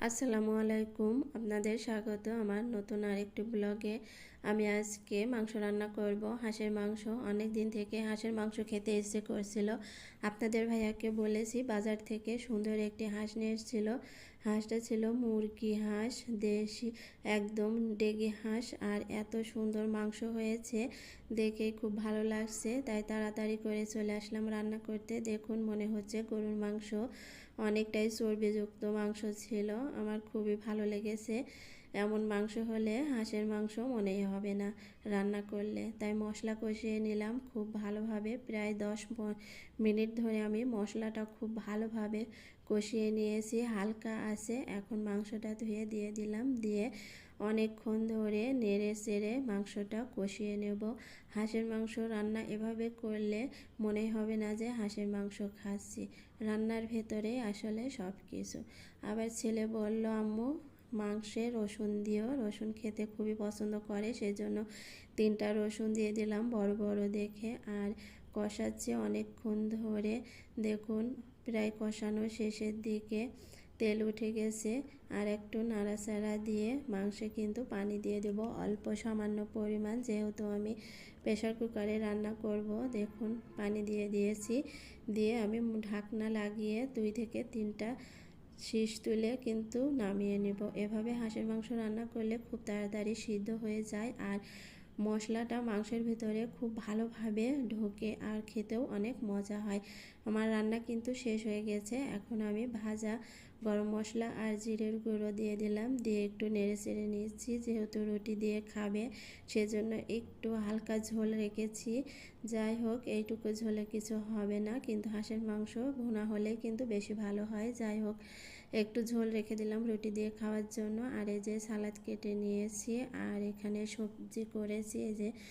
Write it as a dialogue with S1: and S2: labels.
S1: আসসালামু আলাইকুম, আপনাদের স্বাগত আমার নতুন আরেকটি ব্লগে। আমি আজকে মাংস রান্না করব, হাঁসের মাংস। অনেক দিন থেকে হাঁসের মাংস খেতে ইচ্ছে করছিল। আপনাদের ভাইয়াকে বলেছি বাজার থেকে সুন্দর একটি হাঁস নিয়ে এসেছিল। হাঁসটা ছিল মুরগি হাঁস, দেশি একদম ডেগে হাঁস, আর এত সুন্দর মাংস হয়েছে দেখে খুব ভালো লাগছে, তাই তাড়াতাড়ি করে চলে আসলাম রান্না করতে। দেখুন, মনে হচ্ছে গরুর মাংস, অনেকটাই চর্বিযুক্ত মাংস ছিল। আমার খুবই ভালো লেগেছে। এমন মাংস হলে হাঁসের মাংস মনেই হবে না রান্না করলে। তাই মশলা কষিয়ে নিলাম খুব ভালোভাবে। প্রায় 10 মিনিট ধরে আমি মশলাটা খুব ভালোভাবে কষিয়ে নিয়েছি, হালকা আছে। এখন মাংসটা ধুয়ে দিয়ে দিলাম, দিয়ে অনেকক্ষণ ধরে নেড়ে চেড়ে মাংসটা কষিয়ে নেব। হাঁসের মাংস রান্না এভাবে করলে মনে হবে না যে হাঁসের মাংস খাচ্ছি, রান্নার ভেতরে আসলে সব কিছু। আবার ছেলে বলল, আম্মু মাংসে রসুন দিও, রসুন খেতে খুবই পছন্দ করে, সেজন্য 3টা রসুন দিয়ে দিলাম বড় বড় দেখে। আর কষাচ্ছে অনেকক্ষণ ধরে। দেখুন, প্রায় কষানো শেষের দিকে, তেল উঠে গেছে। আর একটু নাড়াচাড়া দিয়ে মাংসে কিন্তু পানি দিয়ে দেব অল্প সামান্য পরিমাণ, যেহেতু আমি প্রেসার কুকারে রান্না করব। দেখুন, পানি দিয়ে দিয়েছি, দিয়ে আমি ঢাকনা লাগিয়ে 2 থেকে 3টা শীষ তুলে কিন্তু নামিয়ে নেব। এভাবে হাঁসের মাংস রান্না করলে খুব তাড়াতাড়ি সিদ্ধ হয়ে যায়, আর মশলাটা মাংসের ভিতরে খুব ভালোভাবে ঢোকে, আর খেতেও অনেক মজা হয়। আমার রান্না কিন্তু শেষ হয়ে গেছে। এখন আমি ভাজা গরম মশলা আর জিরের গুঁড়ো দিয়ে দিলাম, দিয়ে একটু নেড়ে চেড়ে নিচ্ছি। যেহেতু রুটি দিয়ে খাবে, সেজন্য একটু হালকা ঝোল রেখেছি। যাই হোক, এইটুকু ঝোলে কিছু হবে না, কিন্তু হাঁসের মাংস ভুনা হলে কিন্তু বেশি ভালো হয়। যাই হোক, একটু ঝোল রেখে দিলাম রুটি দিয়ে খাওয়ার জন্য। আর এই যে সালাদ কেটে নিয়েছি, আর এখানে সবজি করেছি, এই যে